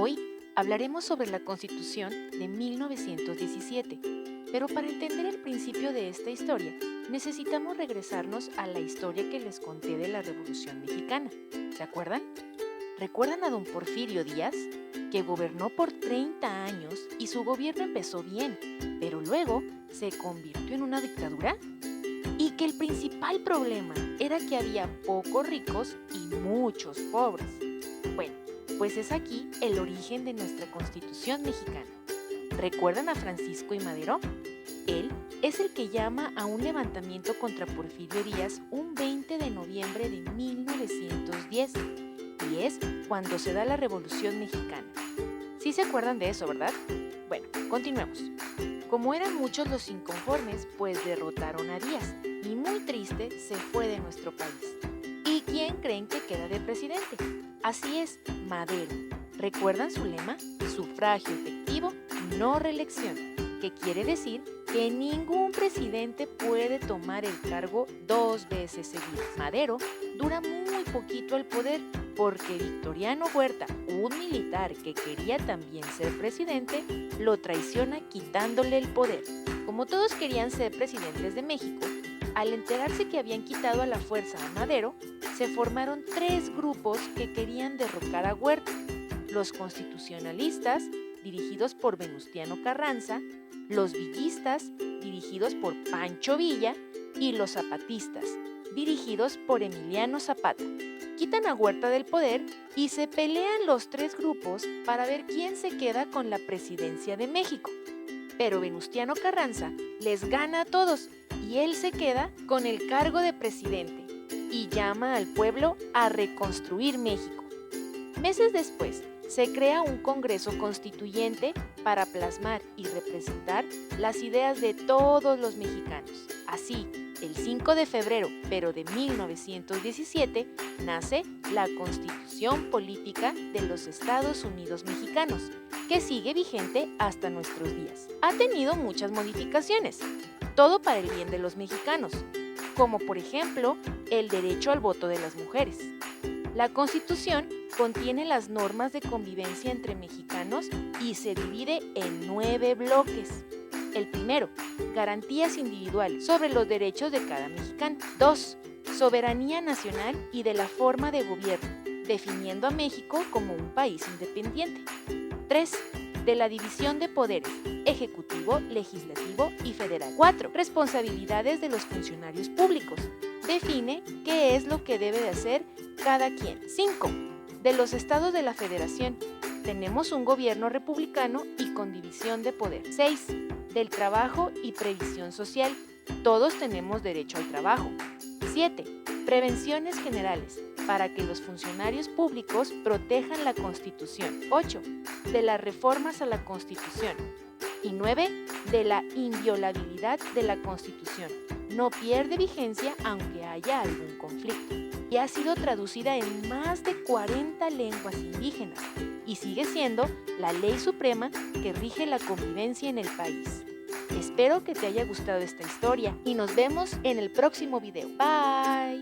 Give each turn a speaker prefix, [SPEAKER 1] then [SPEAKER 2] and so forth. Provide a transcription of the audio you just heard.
[SPEAKER 1] Hoy hablaremos sobre la Constitución de 1917, pero para entender el principio de esta historia, necesitamos regresarnos a la historia que les conté de la Revolución Mexicana. ¿Se acuerdan? ¿Recuerdan a don Porfirio Díaz? Que gobernó por 30 años y su gobierno empezó bien, pero luego se convirtió en una dictadura. Y que el principal problema era que había pocos ricos y muchos pobres. Bueno, pues es aquí el origen de nuestra Constitución mexicana. ¿Recuerdan a Francisco I. Madero? Él es el que llama a un levantamiento contra Porfirio Díaz un 20 de noviembre de 1910, y es cuando se da la Revolución Mexicana. ¿Sí se acuerdan de eso, verdad? Bueno, continuemos. Como eran muchos los inconformes, pues derrotaron a Díaz y muy triste se fue de nuestro país. ¿Y quién creen que queda de presidente? Así es, Madero. ¿Recuerdan su lema? Sufragio efectivo, no reelección, que quiere decir que ningún presidente puede tomar el cargo 2 veces seguidas. Madero dura muy poquito al poder porque Victoriano Huerta, un militar que quería también ser presidente, lo traiciona quitándole el poder. Como todos querían ser presidentes de México, al enterarse que habían quitado a la fuerza a Madero, se formaron 3 grupos que querían derrocar a Huerta: los constitucionalistas, dirigidos por Venustiano Carranza; los villistas, dirigidos por Pancho Villa; y los zapatistas, dirigidos por Emiliano Zapata. Quitan a Huerta del poder y se pelean los 3 grupos para ver quién se queda con la presidencia de México. Pero Venustiano Carranza les gana a todos y él se queda con el cargo de presidente y llama al pueblo a reconstruir México. Meses después, se crea un Congreso Constituyente para plasmar y representar las ideas de todos los mexicanos. Así, el 5 de febrero, pero de 1917, nace la Constitución Política de los Estados Unidos Mexicanos, que sigue vigente hasta nuestros días. Ha tenido muchas modificaciones, todo para el bien de los mexicanos, como por ejemplo el derecho al voto de las mujeres. La Constitución contiene las normas de convivencia entre mexicanos y se divide en 9 bloques. El primero, garantías individuales sobre los derechos de cada mexicano. 2, soberanía nacional y de la forma de gobierno, definiendo a México como un país independiente. 3, de la división de poderes, ejecutivo, legislativo y federal. 4, responsabilidades de los funcionarios públicos. Define qué es lo que debe de hacer cada quien. 5, de los estados de la federación. Tenemos un gobierno republicano y con división de poder. 6, del trabajo y previsión social. Todos tenemos derecho al trabajo. 7, prevenciones generales para que los funcionarios públicos protejan la Constitución. 8, de las reformas a la Constitución. Y 9, de la inviolabilidad de la Constitución. No pierde vigencia aunque haya algún conflicto. Y ha sido traducida en más de 40 lenguas indígenas y sigue siendo la ley suprema que rige la convivencia en el país. Espero que te haya gustado esta historia y nos vemos en el próximo video. Bye.